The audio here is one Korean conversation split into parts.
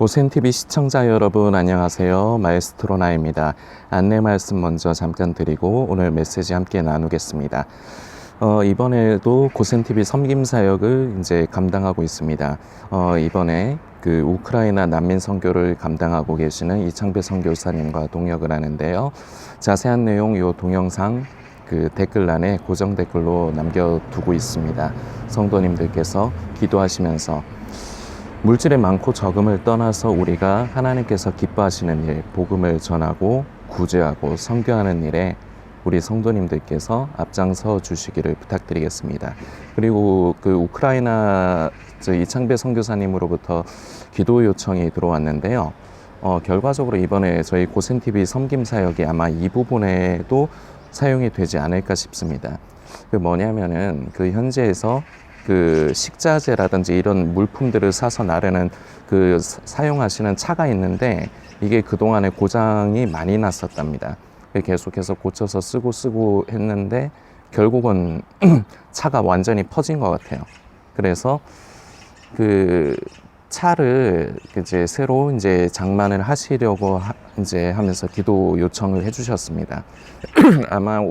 고센TV 시청자 여러분 안녕하세요. 마에스트로 나입니다. 안내 말씀 먼저 잠깐 드리고 오늘 메시지 함께 나누겠습니다. 이번에도 고센TV 섬김 사역을 이제 감당하고 있습니다. 이번에 그 우크라이나 난민 선교를 감당하고 계시는 이창배 선교사님과 동역을 하는데요. 자세한 내용 요 동영상 그 댓글란에 고정 댓글로 남겨두고 있습니다. 성도님들께서 기도하시면서 물질의 많고 적음을 떠나서 우리가 하나님께서 기뻐하시는 일, 복음을 전하고 구제하고 선교하는 일에 우리 성도님들께서 앞장서 주시기를 부탁드리겠습니다. 그리고 그 우크라이나 이창배 선교사님으로부터 기도 요청이 들어왔는데요. 결과적으로 이번에 저희 고센TV 섬김 사역이 아마 이 부분에도 사용이 되지 않을까 싶습니다. 그 뭐냐면은 그 현지에서 그 식자재라든지 이런 물품들을 사서 나르는 그 사용하시는 차가 있는데 이게 그동안에 고장이 많이 났었답니다. 계속해서 고쳐서 쓰고 했는데 결국은 차가 완전히 퍼진 것 같아요. 그래서 그 차를 이제 새로 이제 장만을 하시려고 이제 하면서 기도 요청을 해주셨습니다. 아마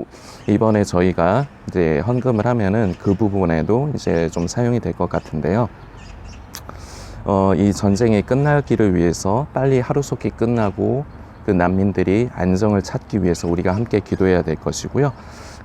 이번에 저희가 이제 헌금을 하면은 그 부분에도 이제 좀 사용이 될 것 같은데요. 이 전쟁이 끝나기를 위해서 빨리 하루속히 끝나고 그 난민들이 안정을 찾기 위해서 우리가 함께 기도해야 될 것이고요.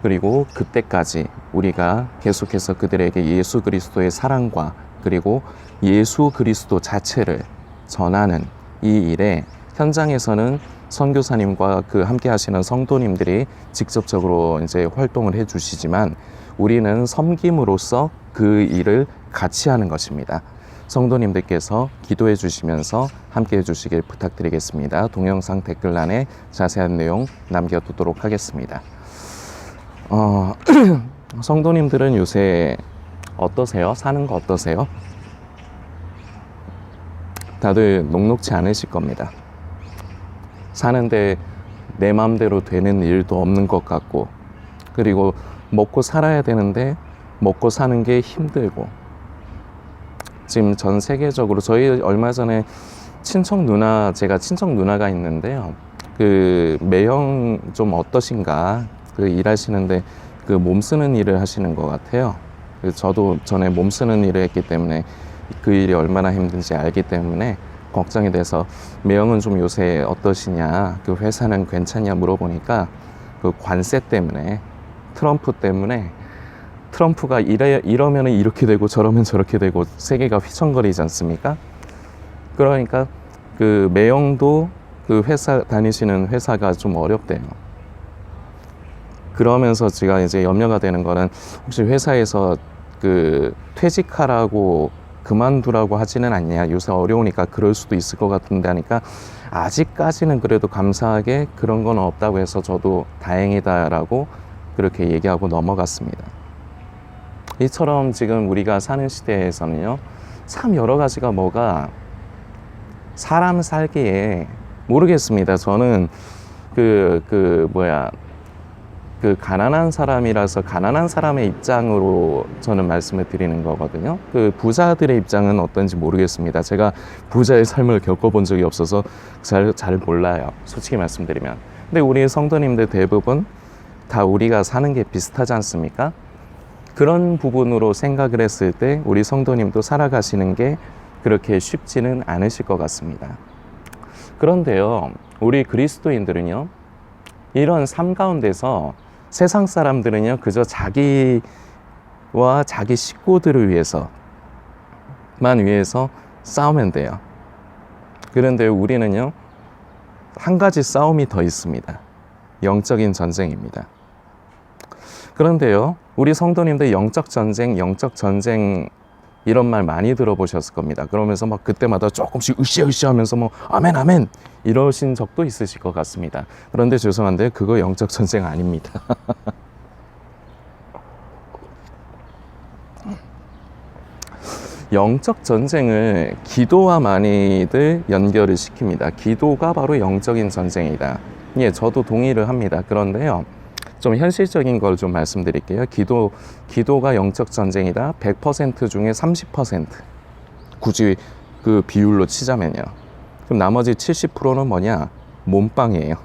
그리고 그때까지 우리가 계속해서 그들에게 예수 그리스도의 사랑과 그리고 예수 그리스도 자체를 전하는 이 일에 현장에서는 선교사님과 그 함께 하시는 성도님들이 직접적으로 이제 활동을 해 주시지만 우리는 섬김으로써 그 일을 같이 하는 것입니다. 성도님들께서 기도해 주시면서 함께 해 주시길 부탁드리겠습니다. 동영상 댓글란에 자세한 내용 남겨두도록 하겠습니다. 성도님들은 요새 어떠세요? 사는 거 어떠세요? 다들 녹록지 않으실 겁니다. 사는데 내 마음대로 되는 일도 없는 것 같고, 그리고 먹고 살아야 되는데 먹고 사는 게 힘들고, 지금 전 세계적으로 저희 얼마 전에 제가 친척 누나가 있는데요. 그 매형 좀 어떠신가? 그 일하시는데 그 몸 쓰는 일을 하시는 것 같아요. 저도 전에 몸 쓰는 일을 했기 때문에 그 일이 얼마나 힘든지 알기 때문에 걱정이 돼서 매형은 좀 요새 어떠시냐, 그 회사는 괜찮냐 물어보니까 그 관세 때문에, 트럼프 때문에 트럼프가 이러면 이렇게 되고 저러면 저렇게 되고 세계가 휘청거리지 않습니까? 그러니까 그 매형도 그 회사 다니시는 회사가 좀 어렵대요. 그러면서 제가 이제 염려가 되는 거는 혹시 회사에서 그 퇴직하라고 그만두라고 하지는 않냐, 요새 어려우니까 그럴 수도 있을 것 같은데 하니까 아직까지는 그래도 감사하게 그런 건 없다고 해서 저도 다행이다라고 그렇게 얘기하고 넘어갔습니다. 이처럼 지금 우리가 사는 시대에서는요, 참 여러 가지가 뭐가 사람 살기에 모르겠습니다. 저는 그 가난한 사람이라서 가난한 사람의 입장으로 저는 말씀을 드리는 거거든요. 그 부자들의 입장은 어떤지 모르겠습니다. 제가 부자의 삶을 겪어본 적이 없어서 잘 몰라요. 솔직히 말씀드리면. 근데 우리 성도님들 대부분 다 우리가 사는 게 비슷하지 않습니까? 그런 부분으로 생각을 했을 때 우리 성도님도 살아가시는 게 그렇게 쉽지는 않으실 것 같습니다. 그런데요, 우리 그리스도인들은요, 이런 삶 가운데서 세상 사람들은요, 그저 자기와 자기 식구들을 위해서 싸우면 돼요. 그런데 우리는요, 한 가지 싸움이 더 있습니다. 영적인 전쟁입니다. 그런데요, 우리 성도님들 영적 전쟁 이런 말 많이 들어보셨을 겁니다. 그러면서 막 그때마다 조금씩 으쌰으쌰 하면서 뭐 아멘 아멘 이러신 적도 있으실 것 같습니다. 그런데 죄송한데 그거 영적 전쟁 아닙니다. 영적 전쟁을 기도와 많이들 연결을 시킵니다. 기도가 바로 영적인 전쟁이다. 예, 저도 동의를 합니다. 그런데요, 좀 현실적인 걸 좀 말씀드릴게요. 기도가 영적 전쟁이다. 100% 중에 30%. 굳이 그 비율로 치자면요. 그럼 나머지 70%는 뭐냐? 몸빵이에요.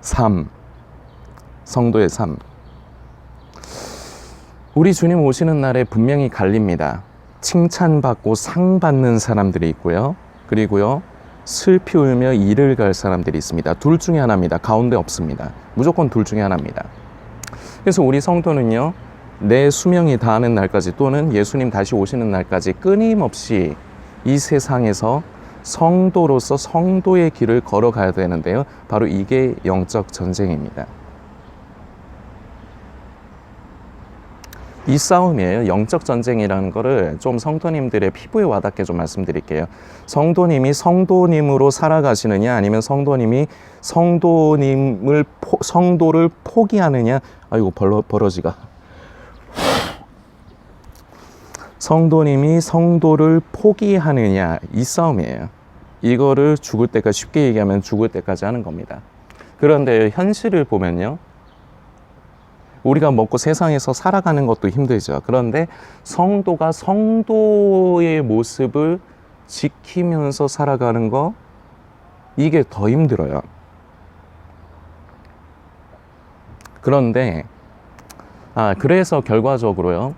삶, 성도의 삶. 우리 주님 오시는 날에 분명히 갈립니다. 칭찬받고 상 받는 사람들이 있고요. 그리고요, 슬피 울며 이를 갈 사람들이 있습니다. 둘 중에 하나입니다. 가운데 없습니다. 무조건 둘 중에 하나입니다. 그래서 우리 성도는요, 내 수명이 다하는 날까지 또는 예수님 다시 오시는 날까지 끊임없이 이 세상에서 성도로서 성도의 길을 걸어가야 되는데요. 바로 이게 영적 전쟁입니다. 이 싸움이에요. 영적 전쟁이라는 거를 좀 성도님들의 피부에 와닿게 좀 말씀드릴게요. 성도님이 성도님으로 살아가시느냐, 아니면 성도님이 성도를 포기하느냐. 아이고, 버러지가. 성도님이 성도를 포기하느냐, 이 싸움이에요. 이거를 죽을 때까지, 쉽게 얘기하면 죽을 때까지 하는 겁니다. 그런데 현실을 보면요, 우리가 먹고 세상에서 살아가는 것도 힘들죠. 그런데 성도가 성도의 모습을 지키면서 살아가는 거, 이게 더 힘들어요. 그런데 그래서 결과적으로요,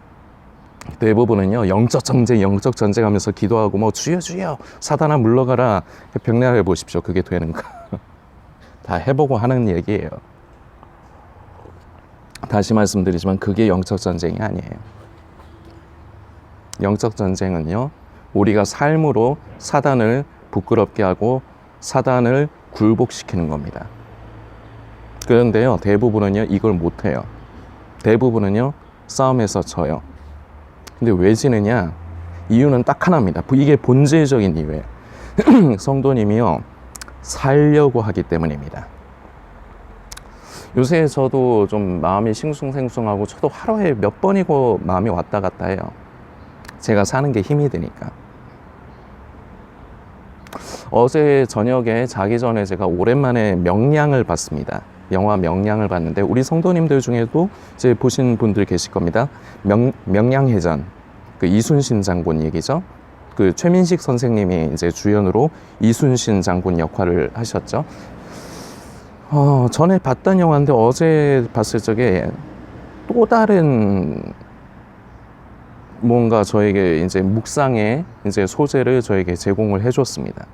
대부분은요, 영적 전쟁 하면서 기도하고 뭐 주여 사단아 물러가라, 병례해 보십시오. 그게 되는가? 다 해보고 하는 얘기예요. 다시 말씀드리지만 그게 영적 전쟁이 아니에요. 영적 전쟁은요, 우리가 삶으로 사단을 부끄럽게 하고 사단을 굴복시키는 겁니다. 그런데요, 대부분은요, 이걸 못해요. 대부분은요, 싸움에서 져요. 근데 왜 지느냐? 이유는 딱 하나입니다. 이게 본질적인 이유예요. 성도님이요, 살려고 하기 때문입니다. 요새 저도 좀 마음이 싱숭생숭하고, 저도 하루에 몇 번이고 마음이 왔다 갔다 해요. 제가 사는 게 힘이 드니까. 어제 저녁에 자기 전에 제가 오랜만에 명량을 봤습니다. 영화 명량을 봤는데, 우리 성도님들 중에도 이제 보신 분들 계실 겁니다. 명량해전, 그 이순신 장군 얘기죠. 그 최민식 선생님이 이제 주연으로 이순신 장군 역할을 하셨죠. 전에 봤던 영화인데 어제 봤을 적에 또 다른 뭔가 저에게 이제 묵상의 이제 소재를 저에게 제공을 해줬습니다.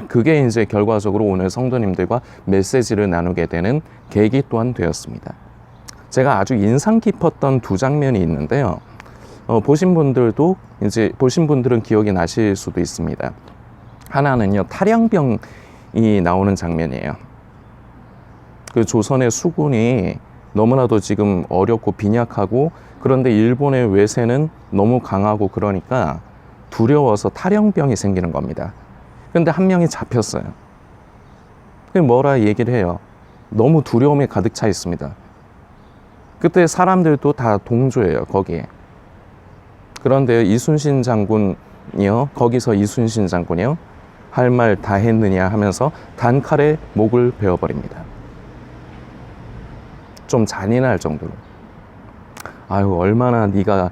그게 이제 결과적으로 오늘 성도님들과 메시지를 나누게 되는 계기 또한 되었습니다. 제가 아주 인상 깊었던 두 장면이 있는데요. 보신 분들은 기억이 나실 수도 있습니다. 하나는요, 탈양병이 나오는 장면이에요. 그 조선의 수군이 너무나도 지금 어렵고 빈약하고, 그런데 일본의 외세는 너무 강하고, 그러니까 두려워서 탈영병이 생기는 겁니다. 근데 한 명이 잡혔어요. 뭐라 얘기를 해요? 너무 두려움에 가득 차 있습니다. 그때 사람들도 다 동조해요, 거기에. 그런데 이순신 장군이요, 거기서 이순신 장군이요, 할 말 다 했느냐 하면서 단칼에 목을 베어버립니다. 좀 잔인할 정도로. 아유, 얼마나 네가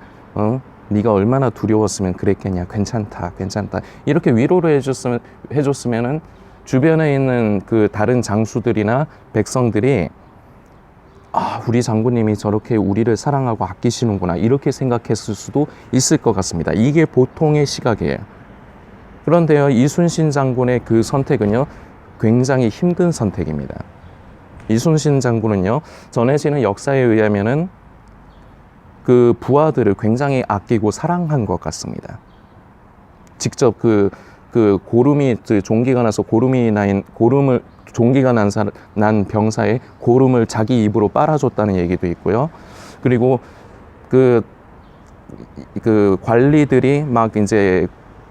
얼마나 두려웠으면 그랬겠냐. 괜찮다. 이렇게 위로를 해줬으면은 주변에 있는 그 다른 장수들이나 백성들이, 우리 장군님이 저렇게 우리를 사랑하고 아끼시는구나, 이렇게 생각했을 수도 있을 것 같습니다. 이게 보통의 시각이에요. 그런데요, 이순신 장군의 그 선택은요, 굉장히 힘든 선택입니다. 이순신 장군은요, 전해지는 역사에 의하면은 그 부하들을 굉장히 아끼고 사랑한 것 같습니다. 직접 그 고름이, 종기가 나서 종기가 난 병사의 고름을 자기 입으로 빨아줬다는 얘기도 있고요. 그리고 그 관리들이 막 이제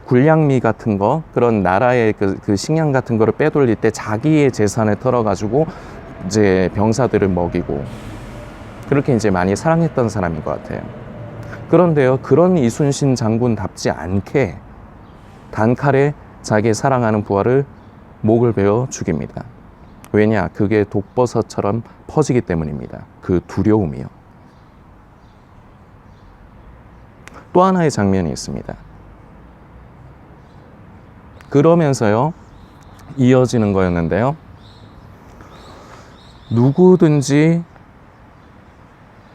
군량미 같은 거, 그런 나라의 그 식량 같은 거를 빼돌릴 때 자기의 재산을 털어가지고 이제 병사들을 먹이고, 그렇게 이제 많이 사랑했던 사람인 것 같아요. 그런데요, 그런 이순신 장군답지 않게 단칼에 자기 사랑하는 부하를 목을 베어 죽입니다. 왜냐? 그게 독버섯처럼 퍼지기 때문입니다. 그 두려움이요. 또 하나의 장면이 있습니다. 그러면서요, 이어지는 거였는데요. 누구든지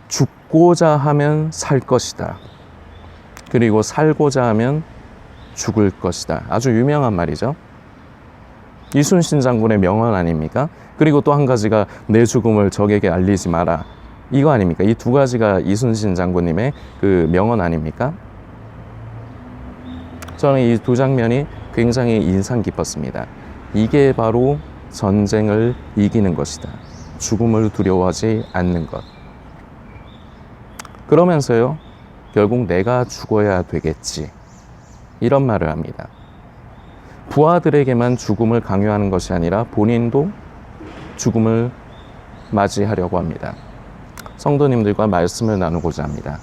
죽고자 하면 살 것이다. 그리고 살고자 하면 죽을 것이다. 아주 유명한 말이죠. 이순신 장군의 명언 아닙니까? 그리고 또 한 가지가 내 죽음을 적에게 알리지 마라. 이거 아닙니까? 이 두 가지가 이순신 장군님의 그 명언 아닙니까? 저는 이 두 장면이 굉장히 인상 깊었습니다. 이게 바로 전쟁을 이기는 것이다. 죽음을 두려워하지 않는 것. 그러면서요, 결국 내가 죽어야 되겠지. 이런 말을 합니다. 부하들에게만 죽음을 강요하는 것이 아니라 본인도 죽음을 맞이하려고 합니다. 성도님들과 말씀을 나누고자 합니다.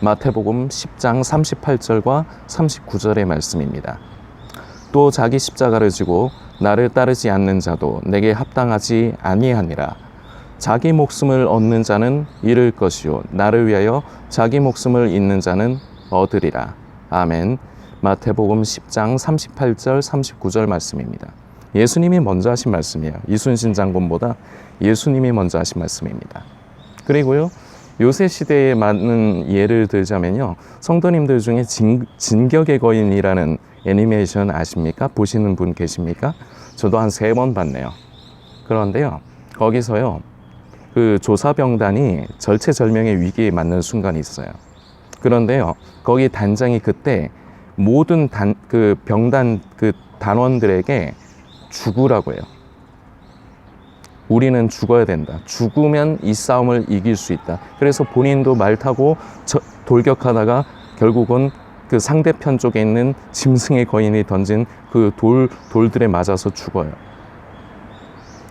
마태복음 10장 38절과 39절의 말씀입니다. 또 자기 십자가를 지고 나를 따르지 않는 자도 내게 합당하지 아니하니라. 자기 목숨을 얻는 자는 잃을 것이요 나를 위하여 자기 목숨을 잃는 자는 얻으리라. 아멘. 마태복음 10장 38절 39절 말씀입니다. 예수님이 먼저 하신 말씀이에요. 이순신 장군보다 예수님이 먼저 하신 말씀입니다. 그리고요, 요새 시대에 맞는 예를 들자면요, 성도님들 중에 진격의 거인이라는 애니메이션 아십니까? 보시는 분 계십니까? 저도 한 3번 봤네요. 그런데요, 거기서요, 그 조사병단이 절체절명의 위기에 맞는 순간이 있어요. 그런데요, 거기 단장이 그때 모든 그 병단 그 단원들에게 죽으라고 해요. 우리는 죽어야 된다. 죽으면 이 싸움을 이길 수 있다. 그래서 본인도 말 타고 돌격하다가 결국은 그 상대편 쪽에 있는 짐승의 거인이 던진 그 돌들에 맞아서 죽어요.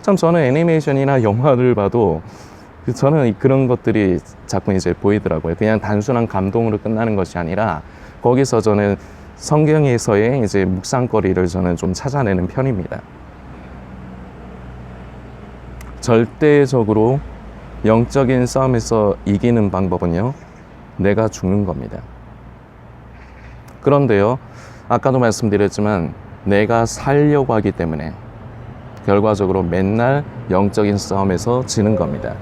참 저는 애니메이션이나 영화를 봐도 저는 그런 것들이 자꾸 이제 보이더라고요. 그냥 단순한 감동으로 끝나는 것이 아니라 거기서 저는 성경에서의 이제 묵상거리를 저는 좀 찾아내는 편입니다. 절대적으로 영적인 싸움에서 이기는 방법은요, 내가 죽는 겁니다. 그런데요, 아까도 말씀드렸지만 내가 살려고 하기 때문에 결과적으로 맨날 영적인 싸움에서 지는 겁니다.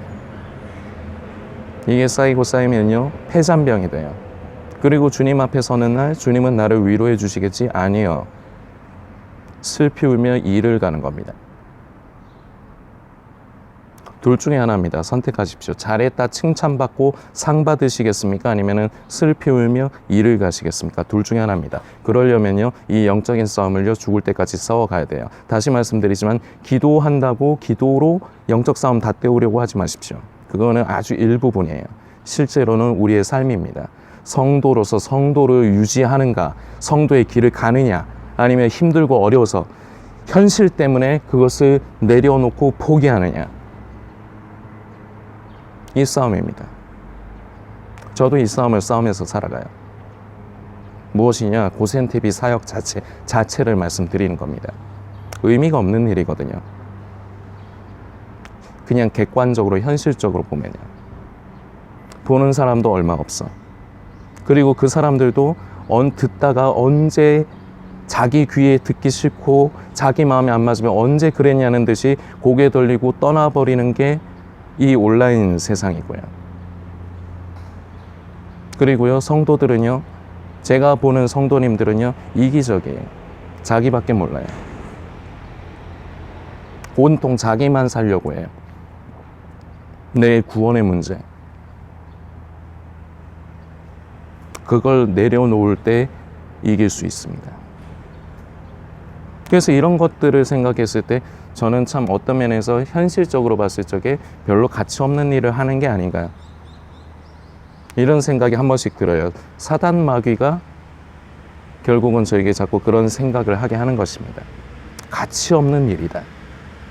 이게 쌓이고 쌓이면요, 폐잔병이 돼요. 그리고 주님 앞에 서는 날 주님은 나를 위로해 주시겠지? 아니요. 슬피 울며 이를 가는 겁니다. 둘 중에 하나입니다. 선택하십시오. 잘했다 칭찬받고 상 받으시겠습니까? 아니면 슬피 울며 이를 가시겠습니까? 둘 중에 하나입니다. 그러려면요, 이 영적인 싸움을요, 죽을 때까지 싸워가야 돼요. 다시 말씀드리지만 기도한다고 기도로 영적 싸움 다 때우려고 하지 마십시오. 그거는 아주 일부분이에요. 실제로는 우리의 삶입니다. 성도로서 성도를 유지하는가, 성도의 길을 가느냐, 아니면 힘들고 어려워서 현실 때문에 그것을 내려놓고 포기하느냐, 이 싸움입니다. 저도 이 싸움을 싸우면서 살아가요. 무엇이냐? 고센TV 사역 자체를 말씀드리는 겁니다. 의미가 없는 일이거든요. 그냥 객관적으로 현실적으로 보면요, 보는 사람도 얼마 없어. 그리고 그 사람들도 듣다가 언제 자기 귀에 듣기 싫고 자기 마음에 안 맞으면 언제 그랬냐는 듯이 고개 돌리고 떠나버리는 게 이 온라인 세상이고요. 그리고요, 성도들은요, 제가 보는 성도님들은요, 이기적이에요. 자기밖에 몰라요. 온통 자기만 살려고 해요. 내 구원의 문제. 그걸 내려놓을 때 이길 수 있습니다. 그래서 이런 것들을 생각했을 때 저는 참 어떤 면에서 현실적으로 봤을 적에 별로 가치 없는 일을 하는 게 아닌가, 이런 생각이 한 번씩 들어요. 사단 마귀가 결국은 저에게 자꾸 그런 생각을 하게 하는 것입니다. 가치 없는 일이다.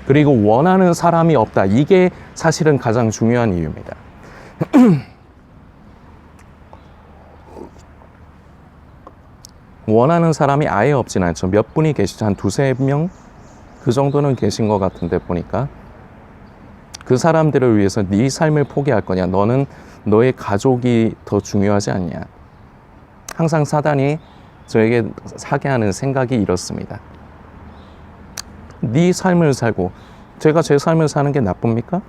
그리고 원하는 사람이 없다. 이게 사실은 가장 중요한 이유입니다. 원하는 사람이 아예 없진 않죠. 몇 분이 계시죠. 한 2-3명? 그 정도는 계신 것 같은데 보니까 그 사람들을 위해서 네 삶을 포기할 거냐? 너는 너의 가족이 더 중요하지 않냐? 항상 사단이 저에게 사게 하는 생각이 이렇습니다. 네 삶을 살고 제가 제 삶을 사는 게 나쁩니까?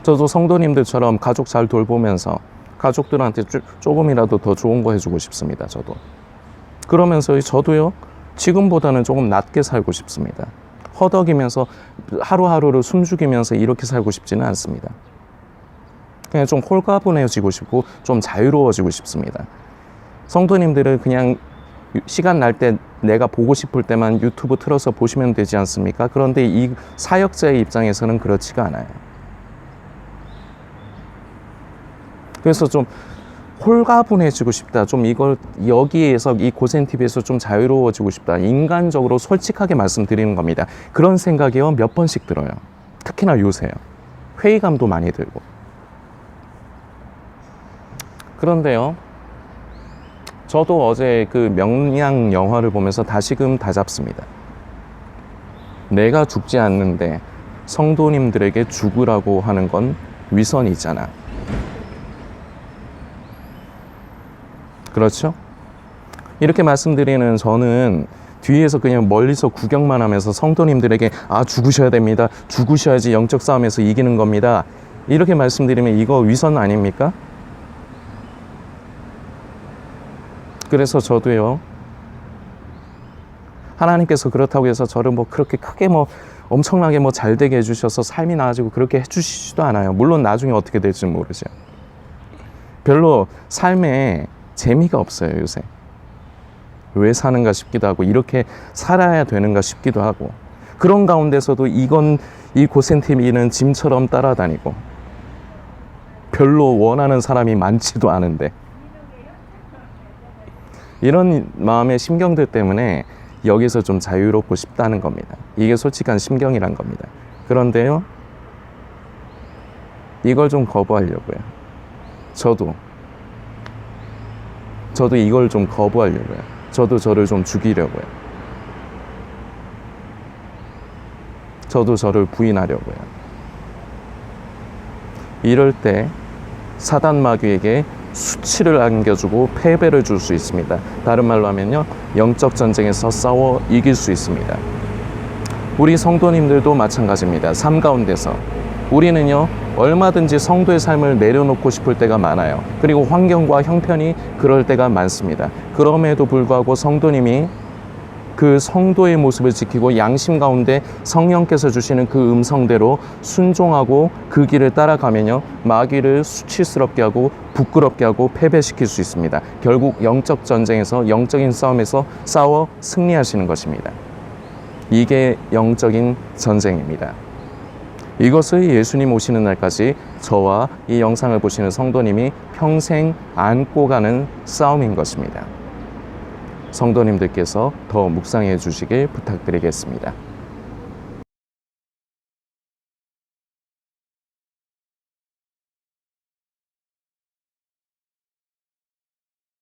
저도 성도님들처럼 가족 잘 돌보면서 가족들한테 조금이라도 더 좋은 거 해주고 싶습니다. 저도. 그러면서 저도요, 지금보다는 조금 낫게 살고 싶습니다. 허덕이면서 하루하루를 숨죽이면서 이렇게 살고 싶지는 않습니다. 그냥 좀 홀가분해지고 싶고 좀 자유로워지고 싶습니다. 성도님들은 그냥 시간 날 때 내가 보고 싶을 때만 유튜브 틀어서 보시면 되지 않습니까? 그런데 이 사역자의 입장에서는 그렇지가 않아요. 그래서 좀 홀가분해지고 싶다. 좀 이걸 여기에서 이 고센TV에서 좀 자유로워지고 싶다. 인간적으로 솔직하게 말씀드리는 겁니다. 그런 생각이요 몇 번씩 들어요. 특히나 요새요. 회의감도 많이 들고. 그런데요, 저도 어제 그 명량 영화를 보면서 다시금 다잡습니다. 내가 죽지 않는데 성도님들에게 죽으라고 하는 건 위선이잖아. 그렇죠? 이렇게 말씀드리는 저는 뒤에서 그냥 멀리서 구경만 하면서 성도님들에게 죽으셔야 됩니다. 죽으셔야지 영적 싸움에서 이기는 겁니다. 이렇게 말씀드리면 이거 위선 아닙니까? 그래서 저도요, 하나님께서 그렇다고 해서 저를 그렇게 크게 엄청나게 잘 되게 해주셔서 삶이 나아지고 그렇게 해주시지도 않아요. 물론 나중에 어떻게 될지 모르죠. 별로 삶에 재미가 없어요, 요새. 왜 사는가 싶기도 하고, 이렇게 살아야 되는가 싶기도 하고, 그런 가운데서도 이 고센TV는 짐처럼 따라다니고, 별로 원하는 사람이 많지도 않은데, 이런 마음의 심경들 때문에 여기서 좀 자유롭고 싶다는 겁니다. 이게 솔직한 심경이란 겁니다. 그런데요, 이걸 좀 거부하려고요. 저도 이걸 좀 거부하려고요. 저도 저를 좀 죽이려고요. 저도 저를 부인하려고요. 이럴 때 사단 마귀에게 수치를 안겨주고 패배를 줄 수 있습니다. 다른 말로 하면요, 영적 전쟁에서 싸워 이길 수 있습니다. 우리 성도님들도 마찬가지입니다. 삶 가운데서 우리는요, 얼마든지 성도의 삶을 내려놓고 싶을 때가 많아요. 그리고 환경과 형편이 그럴 때가 많습니다. 그럼에도 불구하고 성도님이 그 성도의 모습을 지키고 양심 가운데 성령께서 주시는 그 음성대로 순종하고 그 길을 따라가면요, 마귀를 수치스럽게 하고 부끄럽게 하고 패배시킬 수 있습니다. 결국 영적 전쟁에서, 영적인 싸움에서 싸워 승리하시는 것입니다. 이게 영적인 전쟁입니다. 이것을 예수님 오시는 날까지 저와 이 영상을 보시는 성도님이 평생 안고 가는 싸움인 것입니다. 성도님들께서 더 묵상해 주시길 부탁드리겠습니다.